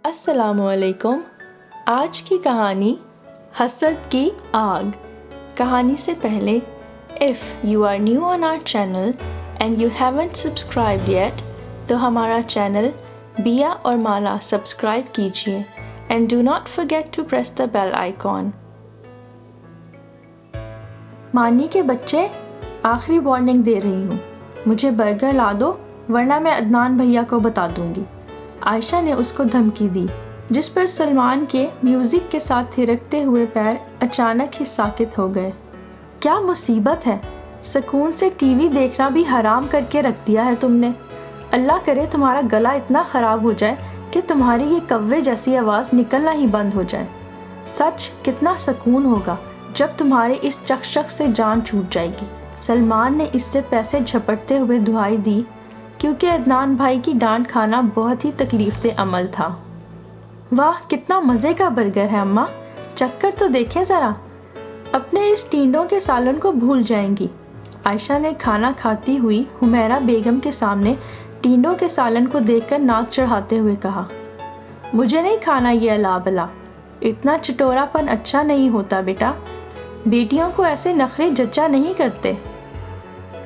السلام علیکم۔ آج کی کہانی حسد کی آگ۔ کہانی سے پہلے if you are new on our channel and you haven't subscribed yet تو ہمارا چینل بیا اور مالا سبسکرائب کیجیے and do not forget to press the bell icon۔ مانی کے بچے، آخری وارننگ دے رہی ہوں، مجھے برگر لا دو ورنہ میں عدنان بھیا کو بتا دوں گی۔ عائشہ نے اس کو دھمکی دی، جس پر سلمان کے میوزک کے ساتھ تھرکتے ہوئے پیر اچانک ہی ساکت ہو گئے۔ کیا مصیبت ہے، سکون سے ٹی وی دیکھنا بھی حرام کر کے رکھ دیا ہے تم نے۔ اللہ کرے تمہارا گلا اتنا خراب ہو جائے کہ تمہاری یہ کوے جیسی آواز نکلنا ہی بند ہو جائے۔ سچ کتنا سکون ہوگا جب تمہارے اس چکچک سے جان چھوٹ جائے گی۔ سلمان نے اس سے پیسے جھپٹتے ہوئے دعائی دی، کیونکہ عدنان بھائی کی ڈانٹ کھانا بہت ہی تکلیف دہ عمل تھا۔ واہ کتنا مزے کا برگر ہے اماں، چکر تو دیکھیں ذرا، اپنے اس ٹینڈوں کے سالن کو بھول جائیں گی۔ عائشہ نے کھانا کھاتی ہوئی حمیرہ بیگم کے سامنے ٹینڈوں کے سالن کو دیکھ کر ناک چڑھاتے ہوئے کہا، مجھے نہیں کھانا یہ الا بلا، اتنا چٹورا پن اچھا نہیں ہوتا بیٹا، بیٹیوں کو ایسے نخرے جچا نہیں کرتے۔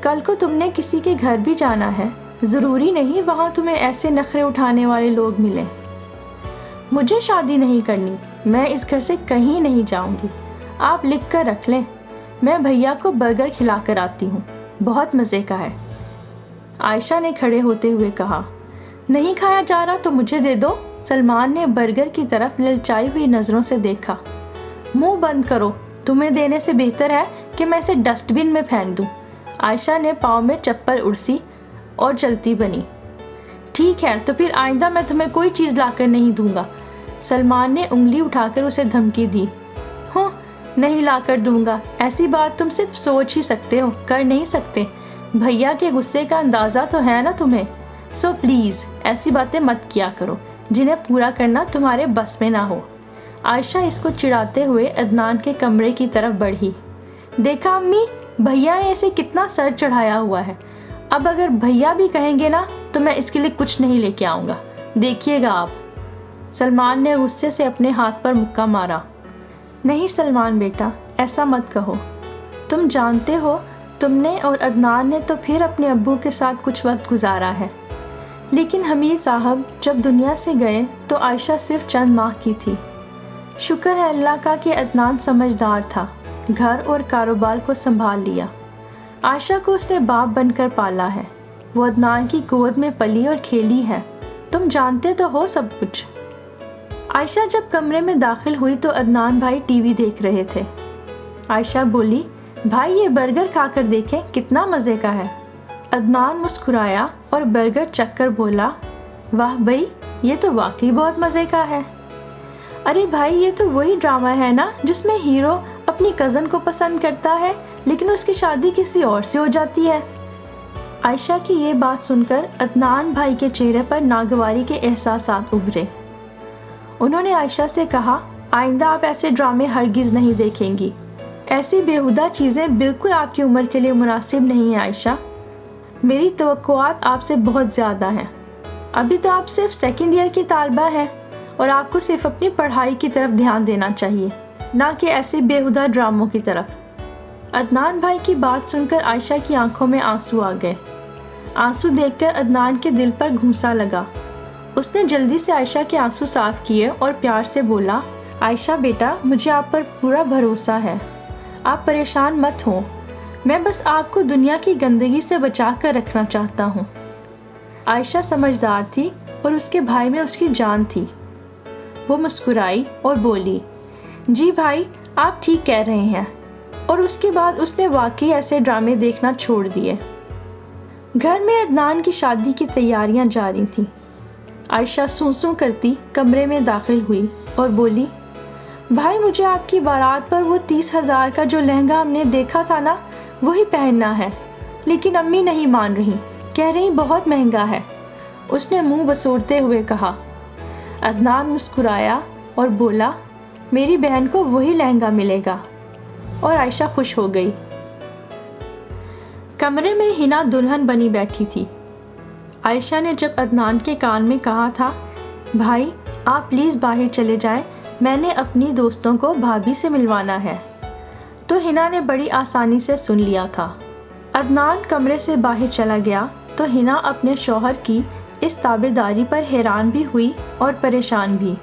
کل کو تم نے کسی کے گھر بھی جانا ہے، ضروری نہیں وہاں تمہیں ایسے نخرے اٹھانے والے لوگ ملیں۔ مجھے شادی نہیں کرنی، میں اس گھر سے کہیں نہیں جاؤں گی، آپ لکھ کر رکھ لیں، میں بھیا کو برگر کھلا کر آتی ہوں، بہت مزے کا ہے۔ عائشہ نے کھڑے ہوتے ہوئے کہا، نہیں کھایا جا رہا تو مجھے دے دو۔ سلمان نے برگر کی طرف للچائی ہوئی نظروں سے دیکھا۔ منہ بند کرو، تمہیں دینے سے بہتر ہے کہ میں اسے ڈسٹ بن میں پھینک دوں۔ عائشہ نے پاؤں میں چپل اڑسی اور چلتی بنی۔ ٹھیک ہے تو پھر آئندہ میں تمہیں کوئی چیز لا کر نہیں دوں گا۔ سلمان نے انگلی اٹھا کر اسے دھمکی دی۔ نہیں لا کر دوں گا، ایسی بات تم صرف سوچ ہی سکتے ہو، کر نہیں سکتے۔ بھیا کے غصے کا اندازہ تو ہے نا تمہیں، سو پلیز ایسی باتیں مت کیا کرو جنہیں پورا کرنا تمہارے بس میں نہ ہو۔ عائشہ اس کو چڑھاتے ہوئے عدنان کے کمرے کی طرف بڑھی۔ دیکھا امی، بھیا نے اسے کتنا سر چڑھایا ہوا ہے، اب اگر بھیا بھی کہیں گے نا تو میں اس کے لیے کچھ نہیں لے کے آؤں گا، دیکھیے گا آپ۔ سلمان نے غصے سے اپنے ہاتھ پر مکہ مارا۔ نہیں سلمان بیٹا، ایسا مت کہو، تم جانتے ہو تم نے اور عدنان نے تو پھر اپنے ابو کے ساتھ کچھ وقت گزارا ہے، لیکن حمید صاحب جب دنیا سے گئے تو عائشہ صرف چند ماہ کی تھی۔ شکر ہے اللہ کا کہ عدنان سمجھدار تھا، گھر اور کاروبار کو سنبھال لیا۔ عائشہ کو اس نے باپ بن کر پالا ہے، وہ عدنان کی گود میں پلی اور کھیلی ہے، تم جانتے تو ہو سب کچھ۔ عائشہ جب کمرے میں داخل ہوئی تو عدنان بھائی ٹی وی دیکھ رہے تھے۔ عائشہ بولی، بھائی یہ برگر کھا کر دیکھیں کتنا مزے کا ہے۔ عدنان مسکرایا اور برگر چکھ کر بولا، واہ بھائی یہ تو واقعی بہت مزے کا ہے۔ ارے بھائی یہ تو وہی ڈرامہ ہے نا جس میں ہیرو اپنی کزن کو پسند کرتا ہے لیکن اس کی شادی کسی اور سے ہو جاتی ہے۔ عائشہ کی یہ بات سن کر عدنان بھائی کے چہرے پر ناگواری کے احساسات ابھرے۔ انہوں نے عائشہ سے کہا، آئندہ آپ ایسے ڈرامے ہرگز نہیں دیکھیں گی، ایسی بیہودہ چیزیں بالکل آپ کی عمر کے لیے مناسب نہیں ہیں عائشہ، میری توقعات آپ سے بہت زیادہ ہیں، ابھی تو آپ صرف سیکنڈ ایئر کی طالبہ ہیں اور آپ کو صرف اپنی پڑھائی کی طرف دھیان دینا چاہیے، نہ کہ ایسے بیہودہ ڈراموں کی طرف۔ عدنان بھائی کی بات سن کر عائشہ کی آنکھوں میں آنسو آ گئے۔ آنسو دیکھ کر عدنان کے دل پر گھونسا لگا۔ اس نے جلدی سے عائشہ کے آنسو صاف کیے اور پیار سے بولا، عائشہ بیٹا مجھے آپ پر پورا بھروسہ ہے، آپ پریشان مت ہوں، میں بس آپ کو دنیا کی گندگی سے بچا کر رکھنا چاہتا ہوں۔ عائشہ سمجھدار تھی اور اس کے بھائی میں اس کی جان تھی۔ وہ مسکرائی اور بولی، جی بھائی آپ ٹھیک کہہ رہے ہیں، اور اس کے بعد اس نے واقعی ایسے ڈرامے دیکھنا چھوڑ دیے۔ گھر میں عدنان کی شادی کی تیاریاں جاری تھیں۔ عائشہ سوں سوں کرتی کمرے میں داخل ہوئی اور بولی، بھائی مجھے آپ کی بارات پر وہ 30,000 کا جو لہنگا ہم نے دیکھا تھا نا وہی پہننا ہے، لیکن امی نہیں مان رہی، کہہ رہی بہت مہنگا ہے۔ اس نے منہ بسوڑتے ہوئے کہا۔ عدنان مسکرایا اور بولا، میری بہن کو وہی لہنگا ملے گا، اور عائشہ خوش ہو گئی۔ کمرے میں ہنا دلہن بنی بیٹھی تھی۔ عائشہ نے جب عدنان کے کان میں کہا تھا بھائی آپ پلیز باہر چلے جائیں، میں نے اپنی دوستوں کو بھابھی سے ملوانا ہے۔ تو ہنا نے بڑی آسانی سے سن لیا تھا۔ عدنان کمرے سے باہر چلا گیا تو ہنا اپنے شوہر کی اس تابعداری پر حیران بھی ہوئی اور پریشان بھی۔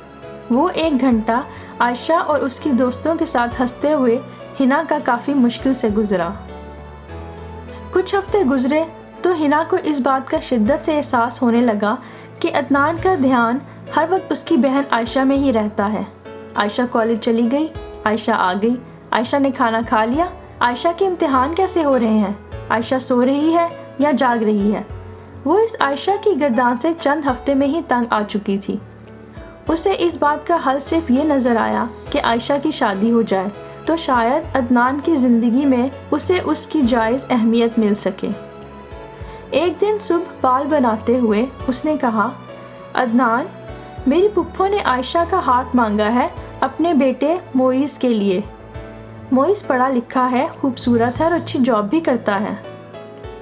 وہ 1 گھنٹہ عائشہ اور اس کی دوستوں کے ساتھ ہنستے ہوئے ہنا کا کافی مشکل سے گزرا۔ کچھ ہفتے گزرے تو ہنا کو اس بات کا شدت سے احساس ہونے لگا کہ عدنان کا دھیان ہر وقت اس کی بہن عائشہ میں ہی رہتا ہے۔ عائشہ کالج چلی گئی، عائشہ آ گئی، عائشہ نے کھانا کھا لیا، عائشہ کے امتحان کیسے ہو رہے ہیں، عائشہ سو رہی ہے یا جاگ رہی ہے۔ وہ اس عائشہ کی گردان سے چند ہفتے میں ہی تنگ آ چکی تھی۔ اسے اس بات کا حل صرف یہ نظر آیا کہ عائشہ کی شادی ہو جائے تو شاید عدنان کی زندگی میں اسے اس کی جائز اہمیت مل سکے۔ ایک دن صبح بال بناتے ہوئے اس نے کہا، عدنان، میری پھپھو نے عائشہ کا ہاتھ مانگا ہے اپنے بیٹے معیز کے لیے۔ معیز پڑھا لکھا ہے، خوبصورت ہے اور اچھی جاب بھی کرتا ہے۔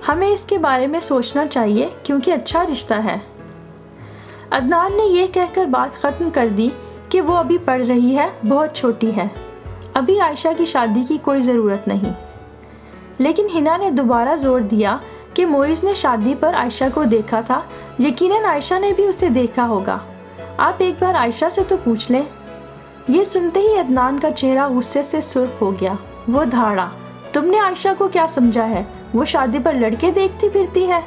ہمیں اس کے بارے میں سوچنا چاہیے کیونکہ اچھا رشتہ ہے۔ عدنان نے یہ کہہ کر بات ختم کر دی کہ وہ ابھی پڑھ رہی ہے، بہت چھوٹی ہے، ابھی عائشہ کی شادی کی کوئی ضرورت نہیں۔ لیکن ہنا نے دوبارہ زور دیا کہ معیز نے شادی پر عائشہ کو دیکھا تھا، یقیناً عائشہ نے بھی اسے دیکھا ہوگا، آپ ایک بار عائشہ سے تو پوچھ لیں۔ یہ سنتے ہی عدنان کا چہرہ غصے سے سرخ ہو گیا۔ وہ دھاڑا، تم نے عائشہ کو کیا سمجھا ہے؟ وہ شادی پر لڑکے دیکھتی پھرتی ہے،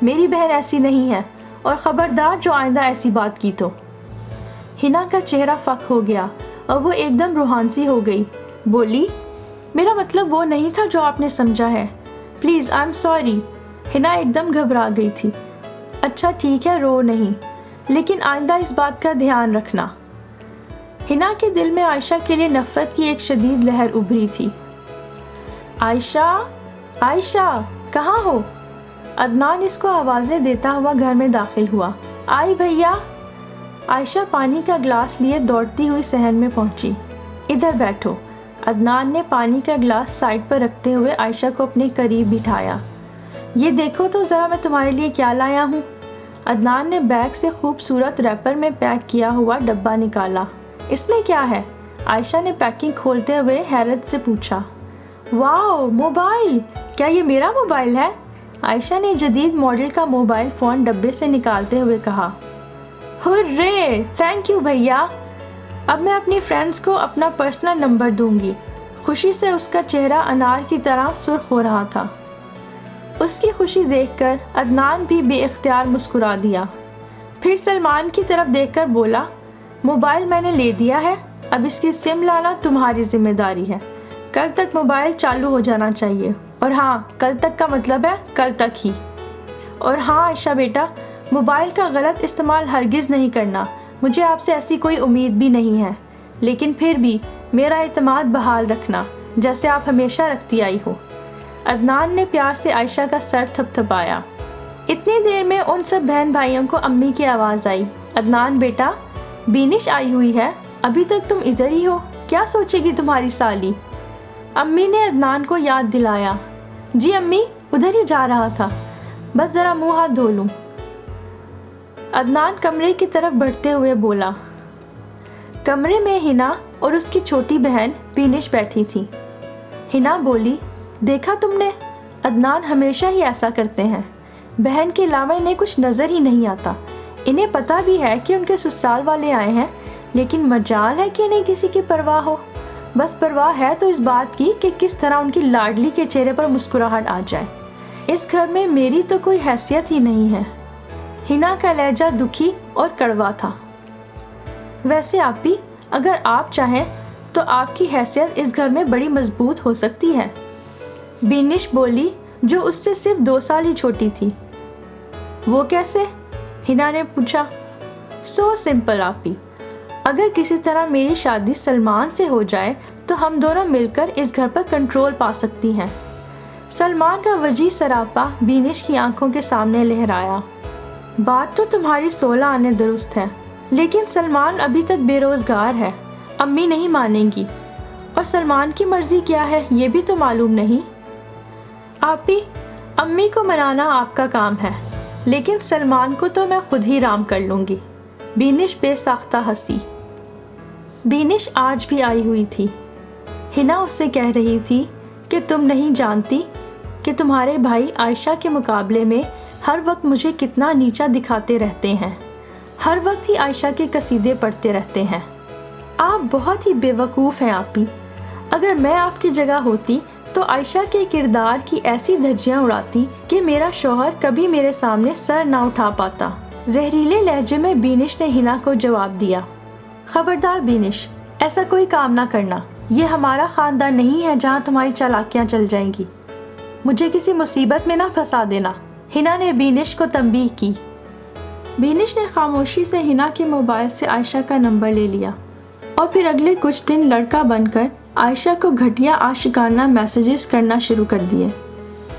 میری بہن ایسی نہیں ہے، اور خبردار جو آئندہ ایسی بات کی تو۔ ہنا کا چہرہ فک ہو گیا اور وہ ایک دم روحان سی ہو گئی، بولی، میرا مطلب وہ نہیں تھا جو آپ نے سمجھا ہے، پلیز آئی ایم سوری۔ ہنا ایک دم گھبرا گئی تھی۔ اچھا ٹھیک ہے، رو نہیں، لیکن آئندہ اس بات کا دھیان رکھنا۔ ہنا کے دل میں عائشہ کے لیے نفرت کی ایک شدید لہر ابھری تھی۔ عائشہ، عائشہ، کہاں ہو؟ عدنان اس کو آوازیں دیتا ہوا گھر میں داخل ہوا۔ آئی بھیا۔ عائشہ پانی کا گلاس لیے دوڑتی ہوئی صحن میں پہنچی۔ ادھر بیٹھو۔ عدنان نے پانی کا گلاس سائڈ پر رکھتے ہوئے عائشہ کو اپنے قریب بٹھایا۔ یہ دیکھو تو ذرا میں تمہارے لیے کیا لایا ہوں۔ عدنان نے بیگ سے خوبصورت ریپر میں پیک کیا ہوا ڈبہ نکالا۔ اس میں کیا ہے؟ عائشہ نے پیکنگ کھولتے ہوئے حیرت سے پوچھا۔ واو، موبائل! کیا یہ میرا موبائل ہے؟ عائشہ نے جدید ماڈل کا موبائل فون ڈبے سے نکالتے ہوئے کہا۔ ہرے، تھینک یو بھیا، اب میں اپنی فرینڈز کو اپنا پرسنل نمبر دوں گی۔ خوشی سے اس کا چہرہ انار کی طرح سرخ ہو رہا تھا۔ اس کی خوشی دیکھ کر عدنان بھی بے اختیار مسکرا دیا۔ پھر سلمان کی طرف دیکھ کر بولا، موبائل میں نے لے دیا ہے، اب اس کی سم لانا تمہاری ذمہ داری ہے۔ کل تک موبائل چالو ہو جانا چاہیے، اور ہاں، کل تک کا مطلب ہے کل تک ہی۔ اور ہاں عائشہ بیٹا، موبائل کا غلط استعمال ہرگز نہیں کرنا، مجھے آپ سے ایسی کوئی امید بھی نہیں ہے، لیکن پھر بھی میرا اعتماد بحال رکھنا جیسے آپ ہمیشہ رکھتی آئی ہو۔ عدنان نے پیار سے عائشہ کا سر تھپتھپایا۔ اتنی دیر میں ان سب بہن بھائیوں کو امی کی آواز آئی، عدنان بیٹا، بینش آئی ہوئی ہے، ابھی تک تم ادھر ہی ہو، کیا سوچے گی تمہاری سالی؟ امی نے عدنان کو یاد دلایا۔ جی امی، ادھر ہی جا رہا تھا، بس ذرا منہ ہاتھ دھو لوں۔ عدنان کمرے کی طرف بڑھتے ہوئے بولا۔ کمرے میں ہنا اور اس کی چھوٹی بہن بینش بیٹھی تھی۔ ہنا بولی، دیکھا تم نے، عدنان ہمیشہ ہی ایسا کرتے ہیں، بہن کے علاوہ انہیں کچھ نظر ہی نہیں آتا۔ انہیں پتہ بھی ہے کہ ان کے سسرال والے آئے ہیں، لیکن مجال ہے کہ انہیں کسی کی پرواہ ہو۔ بس پرواہ ہے تو اس بات کی کہ کس طرح ان کی لاڈلی کے چہرے پر مسکراہٹ آ جائے۔ اس گھر میں میری تو کوئی حیثیت ہی نہیں ہے۔ ہنا کا لہجہ دکھی اور کڑوا تھا۔ ویسے آپی، اگر آپ چاہیں تو آپ کی حیثیت اس گھر میں بڑی مضبوط ہو سکتی ہے، بینش بولی، جو اس سے صرف 2 سال ہی چھوٹی تھی۔ وہ کیسے؟ ہنا نے پوچھا۔ سو سمپل آپی، اگر کسی طرح میری شادی سلمان سے ہو جائے تو ہم دونوں مل کر اس گھر پر کنٹرول پا سکتی ہیں۔ سلمان کا وجیح سراپا بینش کی آنکھوں کے سامنے لہرایا۔ بات تو تمہاری 16 آنے درست ہے، لیکن سلمان ابھی تک بے روزگار ہے، امی نہیں مانیں گی، اور سلمان کی مرضی کیا ہے یہ بھی تو معلوم نہیں۔ آپی، امی کو منانا آپ کا کام ہے، لیکن سلمان کو تو میں خود ہی رام کر لوں گی۔ بینش بے ساختہ ہنسی۔ بینش آج بھی آئی ہوئی تھی۔ ہنا اس سے کہہ رہی تھی کہ تم نہیں جانتی کہ تمہارے بھائی عائشہ کے مقابلے میں ہر وقت مجھے کتنا نیچا دکھاتے رہتے ہیں، ہر وقت ہی عائشہ کے قصیدے پڑھتے رہتے ہیں۔ آپ بہت ہی بے وقوف ہیں آپی۔ اگر میں آپ کی جگہ ہوتی تو عائشہ کے کردار کی ایسی دھجیاں اڑاتی کہ میرا شوہر کبھی میرے سامنے سر نہ اٹھا پاتا۔ زہریلے لہجے میں بینش نے ہنا کو جواب دیا۔ خبردار بینش، ایسا کوئی کام نہ کرنا، یہ ہمارا خاندان نہیں ہے جہاں تمہاری چالاکیاں چل جائیں گی۔ مجھے کسی مصیبت میں نہ پھنسا دینا، ہنا نے بینش کو تنبیہ کی۔ بینش نے خاموشی سے ہنا کے موبائل سے عائشہ کا نمبر لے لیا اور پھر اگلے کچھ دن لڑکا بن کر عائشہ کو گھٹیا عاشقانہ میسیجز کرنا شروع کر دیے۔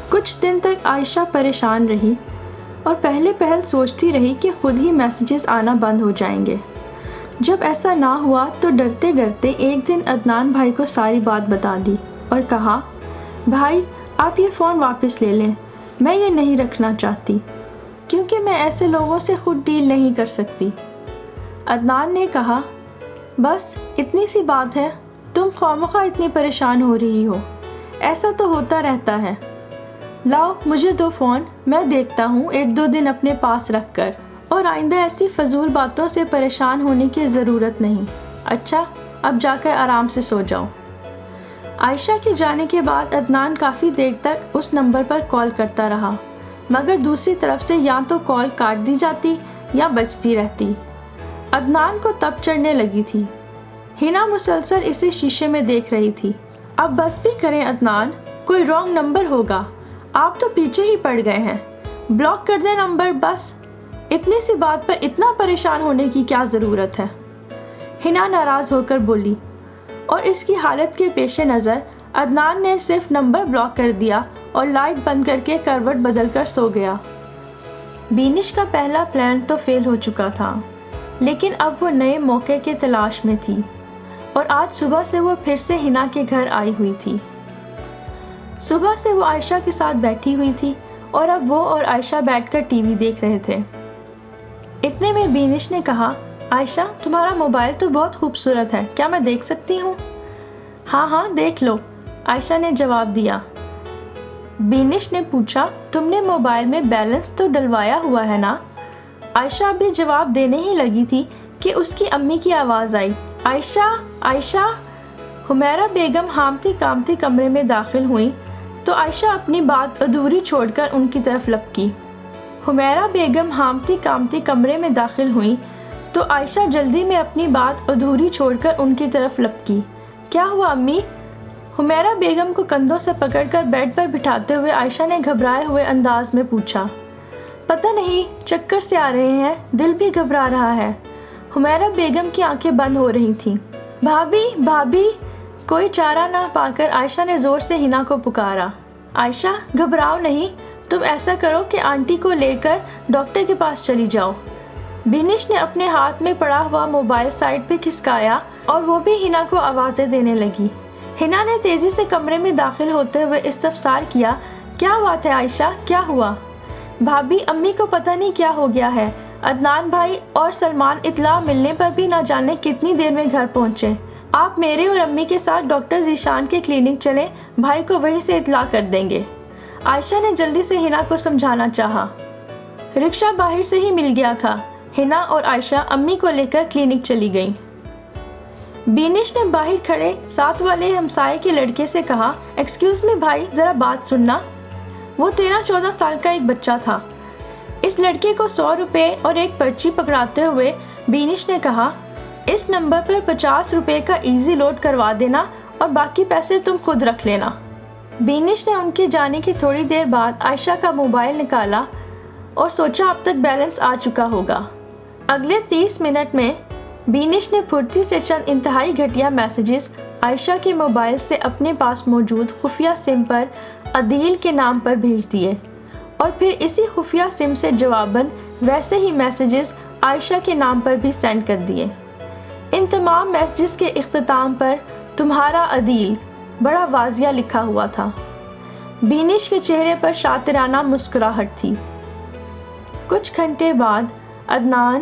کچھ دن تک عائشہ پریشان رہی اور پہلے پہل سوچتی رہی کہ خود ہی میسیجز آنا بند ہو جائیں گے۔ جب ایسا نہ ہوا تو ڈرتے ڈرتے ایک دن عدنان بھائی کو ساری بات بتا دی اور کہا، بھائی آپ یہ فون واپس لے لیں، میں یہ نہیں رکھنا چاہتی کیونکہ میں ایسے لوگوں سے خود ڈیل نہیں کر سکتی۔ عدنان نے کہا، بس اتنی سی بات ہے، تم خواہ اتنی پریشان ہو رہی ہو، ایسا تو ہوتا رہتا ہے۔ لاؤ مجھے دو فون، میں دیکھتا ہوں ایک دو دن اپنے پاس رکھ کر، اور آئندہ ایسی فضول باتوں سے پریشان ہونے کی ضرورت نہیں۔ اچھا اب جا کر آرام سے سو جاؤ۔ عائشہ کے جانے کے بعد عدنان کافی دیر تک اس نمبر پر کال کرتا رہا، مگر دوسری طرف سے یا تو کال کاٹ دی جاتی یا بجتی رہتی۔ عدنان کو تب چڑھنے لگی تھی۔ ہنا مسلسل اسے شیشے میں دیکھ رہی تھی۔ اب بس بھی کریں عدنان، کوئی رانگ نمبر ہوگا، آپ تو پیچھے ہی پڑ گئے ہیں، بلاک کر دیں نمبر بس، اتنی سی بات پر اتنا پریشان ہونے کی کیا ضرورت ہے؟ ہنا ناراض ہو کر بولی، اور اس کی حالت کے پیش نظر عدنان نے صرف نمبر بلاک کر دیا اور لائٹ بند کر کے کروٹ بدل کر سو گیا۔ بینش کا پہلا پلان تو فیل ہو چکا تھا، لیکن اب وہ نئے موقع کے تلاش میں تھی، اور آج صبح سے وہ پھر سے ہنا کے گھر آئی ہوئی تھی۔ صبح سے وہ عائشہ کے ساتھ بیٹھی ہوئی تھی اور اب وہ اور عائشہ بیٹھ کر ٹی وی دیکھ رہے تھے۔ اتنے میں بینش نے کہا، عائشہ تمہارا موبائل تو بہت خوبصورت ہے، کیا میں دیکھ سکتی ہوں؟ ہاں ہاں دیکھ لو، عائشہ نے جواب دیا۔ بینش نے پوچھا، تم نے موبائل میں بیلنس تو ڈلوایا ہوا ہے نا؟ عائشہ بھی جواب دینے ہی لگی تھی کہ اس کی امی کی آواز آئی، عائشہ عائشہ۔ حمیرہ بیگم ہامتی کامتی کمرے میں داخل ہوئی تو عائشہ اپنی بات ادھوری چھوڑ کر ان کی طرف لپکی۔ حمیرہ بیگم ہامتی کامتی کمرے میں داخل ہوئی تو عائشہ جلدی میں اپنی بات ادھوری چھوڑ کر ان کی طرف لپکی۔ کیا ہوا امی؟ حمیرہ بیگم کو کندھوں سے پکڑ کر بیڈ پر بٹھاتے ہوئے عائشہ نے گھبرائے ہوئے انداز میں پوچھا۔ پتہ نہیں، چکر سے آ رہے ہیں، دل بھی گھبرا رہا ہے۔ حمیرہ بیگم کی آنکھیں بند ہو رہی تھیں۔ بھابھی بھابھی، کوئی چارہ نہ پا کر عائشہ نے زور سے ہنا کو پکارا۔ عائشہ گھبراؤ نہیں، تم ایسا کرو کہ آنٹی کو لے کر ڈاکٹر کے پاس چلی جاؤ۔ بینش نے اپنے ہاتھ میں پڑا ہوا موبائل سائڈ پہ کھسکایا اور وہ بھی ہنا کو آوازیں دینے لگی۔ ہنا نے تیزی سے کمرے میں داخل ہوتے ہوئے استفسار کیا، کیا بات ہے عائشہ، کیا ہوا؟ بھابھی امی کو پتہ نہیں کیا ہو گیا ہے، عدنان بھائی اور سلمان اطلاع ملنے پر بھی نہ جانے کتنی دیر میں گھر پہنچے۔ آپ میرے اور امی کے ساتھ ڈاکٹر ذیشان کے کلینک چلیں، بھائی کو وہیں سے اطلاع کر دیں گے۔ عائشہ نے جلدی سے ہنا کو سمجھانا چاہا۔ رکشہ باہر سے ہی مل گیا تھا۔ ہنا اور عائشہ امی کو لے کر کلینک چلی گئیں۔ بینش نے باہر کھڑے ساتھ والے ہمسائے کے لڑکے سے کہا، ایکسکیوز می بھائی، ذرا بات سننا۔ وہ 13-14 سال کا ایک بچہ تھا۔ اس لڑکے کو 100 روپے اور ایک پرچی پکڑاتے ہوئے بینش نے کہا، اس نمبر پر 50 روپے کا ایزی لوڈ کروا دینا اور باقی پیسے تم خود رکھ لینا۔ بینش نے ان کے جانے کی تھوڑی دیر بعد عائشہ کا موبائل نکالا اور سوچا اب تک بیلنس آ چکا ہوگا۔ اگلے 30 منٹ میں بینش نے پھرتی سے چند انتہائی گھٹیا میسیجز عائشہ کے موبائل سے اپنے پاس موجود خفیہ سم پر عدیل کے نام پر بھیج دیے، اور پھر اسی خفیہ سم سے جواباً ویسے ہی میسیجز عائشہ کے نام پر بھی سینڈ کر دیے۔ ان تمام میسیجز کے اختتام پر تمہارا عدیل بڑا واضح لکھا ہوا تھا۔ بینش کے چہرے پر شاطرانہ مسکراہٹ تھی۔ کچھ گھنٹے بعد عدنان،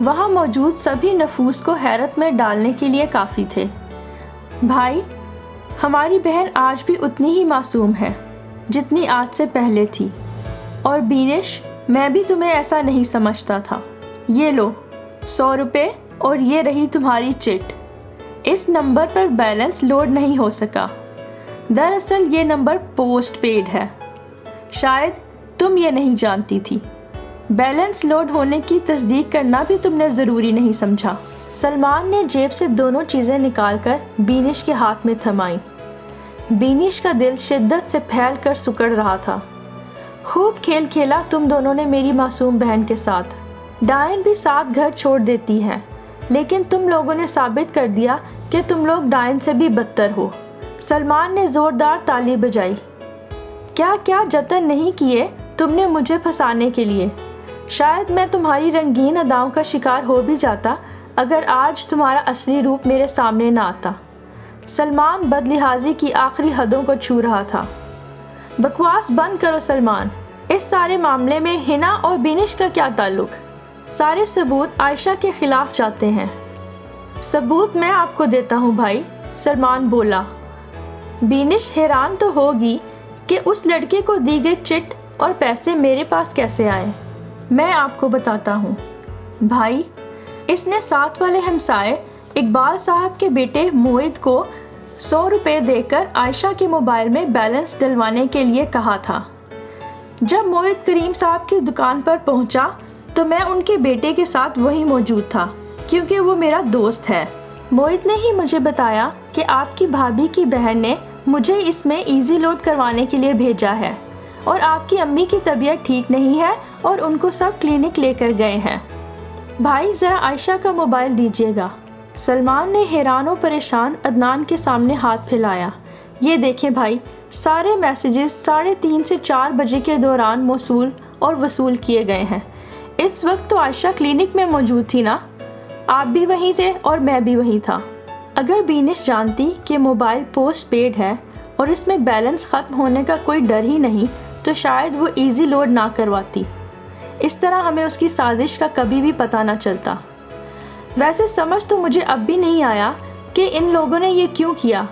وہاں موجود سبھی نفوس کو حیرت میں ڈالنے کے لیے کافی تھے۔ بھائی، ہماری بہن آج بھی اتنی ہی معصوم ہے جتنی آج سے پہلے تھی، اور بینش، میں بھی تمہیں ایسا نہیں سمجھتا تھا۔ یہ لو 100 روپے، اور یہ رہی تمہاری چٹ۔ اس نمبر پر بیلنس لوڈ نہیں ہو سکا۔ دراصل یہ نمبر پوسٹ پیڈ ہے، شاید تم یہ نہیں جانتی تھی۔ بیلنس لوڈ ہونے کی تصدیق کرنا بھی تم نے ضروری نہیں سمجھا۔ سلمان نے جیب سے دونوں چیزیں نکال کر بینش کے ہاتھ میں تھمائیں۔ بینش کا دل شدت سے پھیل کر سکڑ رہا تھا۔ خوب کھیل کھیلا تم دونوں نے میری معصوم بہن کے ساتھ۔ ڈائن بھی ساتھ گھر چھوڑ دیتی ہے، لیکن تم لوگوں نے ثابت کر دیا کہ تم لوگ ڈائن سے بھی بدتر ہو۔ سلمان نے زوردار تالی بجائی۔ کیا کیا جتن نہیں کیے تم نے مجھے پھنسانے کے لیے۔ شاید میں تمہاری رنگین اداؤں کا شکار ہو بھی جاتا اگر آج تمہارا اصلی روپ میرے سامنے نہ آتا۔ سلمان بدلحاظی کی آخری حدوں کو چھو رہا تھا۔ بکواس بند کرو سلمان، اس سارے معاملے میں ہنا اور بینش کا کیا تعلق؟ سارے ثبوت عائشہ کے خلاف جاتے ہیں۔ ثبوت میں آپ کو دیتا ہوں بھائی، سلمان بولا۔ بینش حیران تو ہوگی کہ اس لڑکے کو دی گئی چٹ اور پیسے میرے پاس کیسے آئے۔ میں آپ کو بتاتا ہوں بھائی، اس نے ساتھ والے ہمسائے اقبال صاحب کے بیٹے موعد کو 100 روپے دے کر عائشہ کے موبائل میں بیلنس ڈلوانے کے لیے کہا تھا۔ جب موعد کریم صاحب کی دکان پر پہنچا تو میں ان کے بیٹے کے ساتھ وہیں موجود تھا، کیونکہ وہ میرا دوست ہے۔ موعد نے ہی مجھے بتایا کہ آپ کی بھابھی کی بہن نے مجھے اس میں ایزی لوڈ کروانے کے لیے بھیجا ہے، اور آپ کی امی کی طبیعت ٹھیک نہیں ہے اور ان کو سب کلینک لے کر گئے ہیں۔ بھائی ذرا عائشہ کا موبائل دیجیے گا۔ سلمان نے حیران و پریشان عدنان کے سامنے ہاتھ پھیلایا۔ یہ دیکھیں بھائی، سارے میسیجز 3:30 سے 4 بجے کے دوران موصول اور وصول کیے گئے ہیں۔ اس وقت تو عائشہ کلینک میں موجود تھی نا؟ آپ بھی وہیں تھے اور میں بھی وہیں تھا۔ اگر بینش جانتی کہ موبائل پوسٹ پیڈ ہے اور اس میں بیلنس ختم ہونے کا کوئی ڈر ہی نہیں تو شاید وہ ایزی لوڈ نہ کرواتی۔ اس طرح ہمیں اس کی سازش کا کبھی بھی پتہ نہ چلتا۔ ویسے سمجھ تو مجھے اب بھی نہیں آیا کہ ان لوگوں نے یہ کیوں کیا،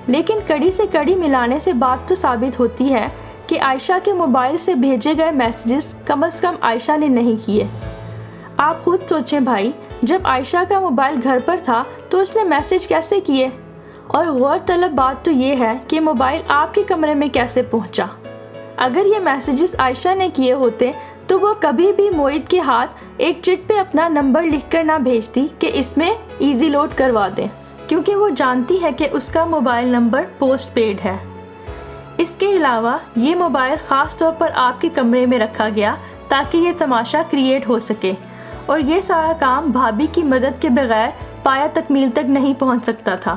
لیکن کڑی سے کڑی ملانے سے بات تو ثابت ہوتی ہے کہ عائشہ کے موبائل سے بھیجے گئے میسیجز کم از کم عائشہ نے نہیں کیے۔ آپ خود سوچیں بھائی، جب عائشہ کا موبائل گھر پر تھا تو اس نے میسیج کیسے کیے؟ اور غور طلب بات تو یہ ہے کہ موبائل آپ کے کمرے میں کیسے پہنچا؟ اگر یہ میسیجز عائشہ نے کیے ہوتے تو وہ کبھی بھی موعد کے ہاتھ ایک چٹ پہ اپنا نمبر لکھ کر نہ بھیجتی کہ اس میں ایزی لوڈ کروا دیں، کیونکہ وہ جانتی ہے کہ اس کا موبائل نمبر پوسٹ پیڈ ہے۔ اس کے علاوہ یہ موبائل خاص طور پر آپ کے کمرے میں رکھا گیا تاکہ یہ تماشا کریٹ ہو سکے، اور یہ سارا کام بھابھی کی مدد کے بغیر پایا تکمیل تک نہیں پہنچ سکتا تھا۔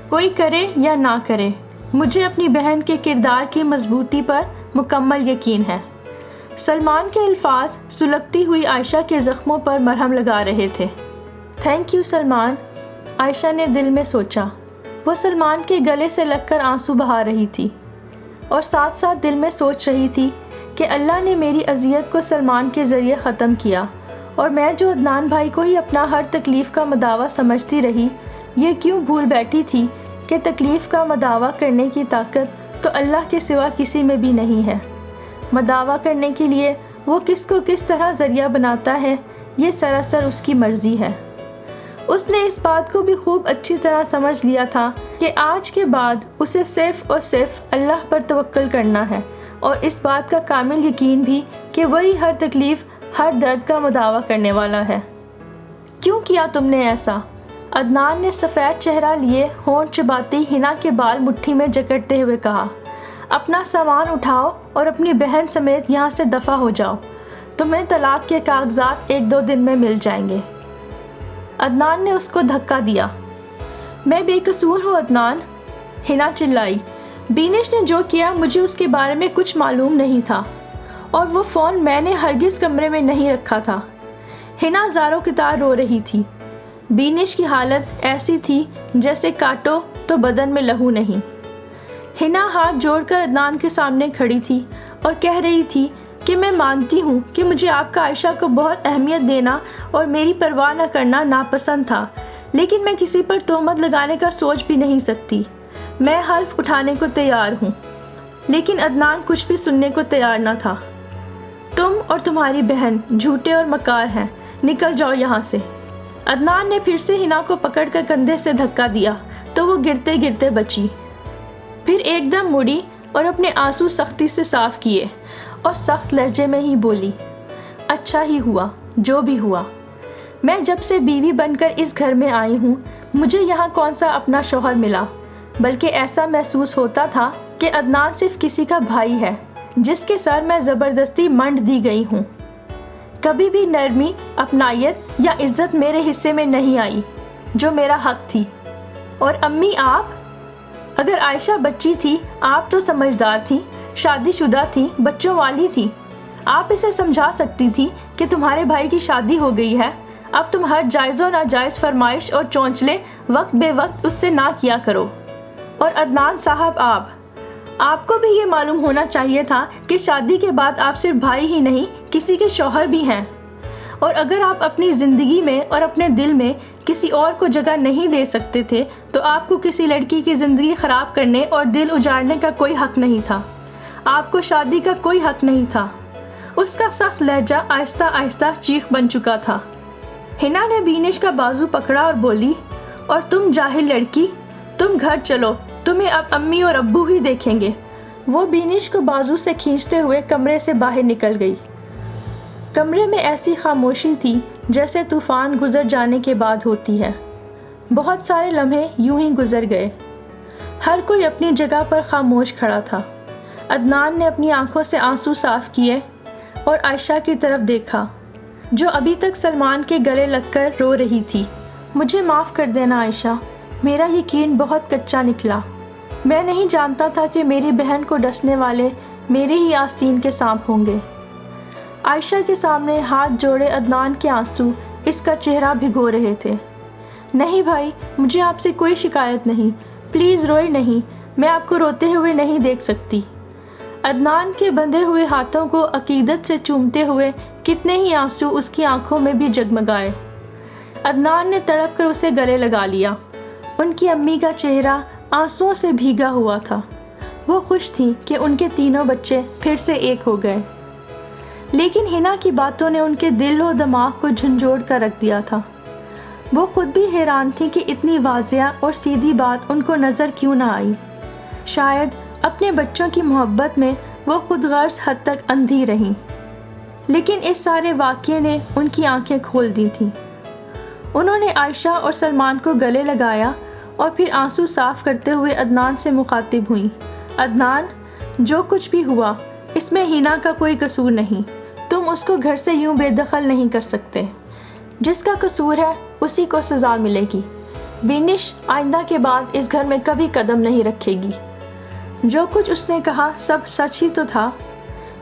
کوئی کرے یا نہ کرے، مجھے اپنی بہن کے کردار کی مضبوطی پر مکمل یقین ہے۔ سلمان کے الفاظ سلگتی ہوئی عائشہ کے زخموں پر مرہم لگا رہے تھے۔ تھینک یو سلمان، عائشہ نے دل میں سوچا۔ وہ سلمان کے گلے سے لگ کر آنسو بہا رہی تھی، اور ساتھ ساتھ دل میں سوچ رہی تھی کہ اللہ نے میری اذیت کو سلمان کے ذریعے ختم کیا، اور میں جو عدنان بھائی کو ہی اپنا ہر تکلیف کا مداوا سمجھتی رہی، یہ کیوں بھول بیٹھی تھی کہ تکلیف کا مداوا کرنے کی طاقت تو اللہ کے سوا کسی میں بھی نہیں ہے۔ مداوا کرنے کے لیے وہ کس کو کس طرح ذریعہ بناتا ہے، یہ سراسر اس کی مرضی ہے۔ اس نے اس بات کو بھی خوب اچھی طرح سمجھ لیا تھا کہ آج کے بعد اسے صرف اور صرف اللہ پر توکل کرنا ہے، اور اس بات کا کامل یقین بھی کہ وہی ہر تکلیف، ہر درد کا مداوا کرنے والا ہے۔ کیوں کیا تم نے ایسا؟ عدنان نے سفید چہرہ لیے ہونٹ چباتی ہنا کے بال مٹھی میں جکڑتے ہوئے کہا۔ اپنا سامان اٹھاؤ اور اپنی بہن سمیت یہاں سے دفع ہو جاؤ، تمہیں طلاق کے کاغذات 1-2 دن میں مل جائیں گے۔ عدنان نے اس کو دھکا دیا۔ میں بے قصور ہوں عدنان، ہنا چلائی۔ بینش نے جو کیا مجھے اس کے بارے میں کچھ معلوم نہیں تھا، اور وہ فون میں نے ہرگز کمرے میں نہیں رکھا تھا۔ ہنا زاروں کتار رو رہی تھی۔ بینش کی حالت ایسی تھی جیسے کاٹو تو بدن میں لہو نہیں۔ ہنا ہاتھ جوڑ کر عدنان کے سامنے کھڑی تھی اور کہہ رہی تھی کہ میں مانتی ہوں کہ مجھے آپ کا عائشہ کو بہت اہمیت دینا اور میری پرواہ نہ کرنا ناپسند تھا، لیکن میں کسی پر تہمت لگانے کا سوچ بھی نہیں سکتی۔ میں حلف اٹھانے کو تیار ہوں۔ لیکن عدنان کچھ بھی سننے کو تیار نہ تھا۔ تم اور تمہاری بہن جھوٹے اور مکار ہیں، نکل جاؤ یہاں سے۔ عدنان نے پھر سے ہنا کو پکڑ کر کندھے سے دھکا دیا تو وہ گرتے گرتے بچی۔ پھر ایک دم مڑی اور اپنے آنسو سختی سے صاف کیے اور سخت لہجے میں ہی بولی، اچھا ہی ہوا جو بھی ہوا۔ میں جب سے بیوی بن کر اس گھر میں آئی ہوں، مجھے یہاں کون سا اپنا شوہر ملا، بلکہ ایسا محسوس ہوتا تھا کہ عدنان صرف کسی کا بھائی ہے جس کے سر میں زبردستی منڈ دی گئی ہوں۔ کبھی بھی نرمی، اپنائیت یا عزت میرے حصے میں نہیں آئی جو میرا حق تھی۔ اور امی آپ، اگر عائشہ بچی تھی آپ تو سمجھدار تھیں، شادی شدہ تھیں، بچوں والی تھیں۔ آپ اسے سمجھا سکتی تھی کہ تمہارے بھائی کی شادی ہو گئی ہے، اب تم ہر جائز و ناجائز فرمائش اور چونچلے وقت بے وقت اس سے نہ کیا کرو۔ اور عدنان صاحب آپ کو بھی یہ معلوم ہونا چاہیے تھا کہ شادی کے بعد آپ صرف بھائی ہی نہیں، کسی کے شوہر بھی ہیں۔ اور اگر آپ اپنی زندگی میں اور اپنے دل میں کسی اور کو جگہ نہیں دے سکتے تھے تو آپ کو کسی لڑکی کی زندگی خراب کرنے اور دل اجاڑنے کا کوئی حق نہیں تھا۔ آپ کو شادی کا کوئی حق نہیں تھا۔ اس کا سخت لہجہ آہستہ آہستہ چیخ بن چکا تھا۔ ہنا نے بینش کا بازو پکڑا اور بولی، اور تم جاہل لڑکی، تم گھر چلو، تمہیں اب امی اور ابو ہی دیکھیں گے۔ وہ بینش کو بازو سے کھینچتے ہوئے کمرے سے باہر نکل گئی۔ کمرے میں ایسی خاموشی تھی جیسے طوفان گزر جانے کے بعد ہوتی ہے۔ بہت سارے لمحے یوں ہی گزر گئے۔ ہر کوئی اپنی جگہ پر خاموش کھڑا تھا۔ عدنان نے اپنی آنکھوں سے آنسو صاف کیے اور عائشہ کی طرف دیکھا جو ابھی تک سلمان کے گلے لگ کر رو رہی تھی۔ مجھے معاف کر دینا عائشہ، میرا یقین بہت کچا نکلا۔ میں نہیں جانتا تھا کہ میری بہن کو ڈسنے والے میرے ہی آستین کے سانپ ہوں گے۔ عائشہ کے سامنے ہاتھ جوڑے عدنان کے آنسو اس کا چہرہ بھگو رہے تھے۔ نہیں بھائی، مجھے آپ سے کوئی شکایت نہیں، پلیز روئے نہیں، میں آپ کو روتے ہوئے نہیں دیکھ سکتی۔ عدنان کے بندھے ہوئے ہاتھوں کو عقیدت سے چومتے ہوئے کتنے ہی آنسو اس کی آنکھوں میں بھی جگمگائے۔ عدنان نے تڑپ کر اسے گلے لگا لیا۔ ان کی امی کا چہرہ آنسوؤں سے بھیگا ہوا تھا۔ وہ خوش تھیں کہ ان کے تینوں بچے پھر سے ایک ہو گئے، لیکن ہنا کی باتوں نے ان کے دل و دماغ کو جھنجھوڑ کر رکھ دیا تھا۔ وہ خود بھی حیران تھی کہ اتنی واضح اور سیدھی بات ان کو نظر کیوں نہ آئی۔ شاید اپنے بچوں کی محبت میں وہ خود غرض حد تک اندھی رہیں، لیکن اس سارے واقعے نے ان کی آنکھیں کھول دی تھیں۔ انہوں نے عائشہ اور سلمان کو گلے لگایا اور پھر آنسو صاف کرتے ہوئے عدنان سے مخاطب ہوئیں۔ عدنان، جو کچھ بھی ہوا اس میں ہنا کا کوئی قصور نہیں۔ تم اس کو گھر سے یوں بے دخل نہیں کر سکتے۔ جس کا قصور ہے اسی کو سزا ملے گی۔ بینش آئندہ کے بعد اس گھر میں کبھی قدم نہیں رکھے گی۔ جو کچھ اس نے کہا سب سچ ہی تو تھا۔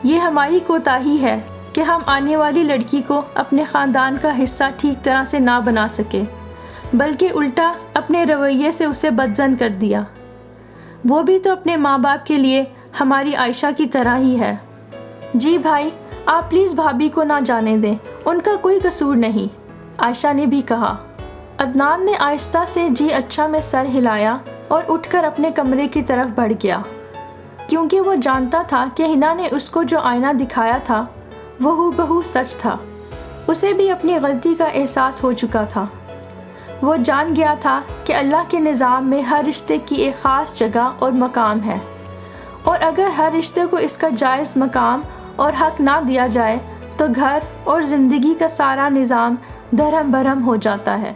یہ ہماری کوتاہی ہے کہ ہم آنے والی لڑکی کو اپنے خاندان کا حصہ ٹھیک طرح سے نہ بنا سکے، بلکہ الٹا اپنے رویے سے اسے بدظن کر دیا۔ وہ بھی تو اپنے ماں باپ کے لیے ہماری عائشہ کی طرح ہی ہے۔ جی بھائی، آپ پلیز بھابھی کو نہ جانے دیں، ان کا کوئی قصور نہیں، عائشہ نے بھی کہا۔ عدنان نے آہستہ سے جی اچھا میں سر ہلایا اور اٹھ کر اپنے کمرے کی طرف بڑھ گیا، کیونکہ وہ جانتا تھا کہ ہنا نے اس کو جو آئینہ دکھایا تھا وہ ہو بہو سچ تھا۔ اسے بھی اپنی غلطی کا احساس ہو چکا تھا۔ وہ جان گیا تھا کہ اللہ کے نظام میں ہر رشتے کی ایک خاص جگہ اور مقام ہے، اور اگر ہر رشتے کو اس کا جائز مقام اور حق نہ دیا جائے تو گھر اور زندگی کا سارا نظام درہم برہم ہو جاتا ہے۔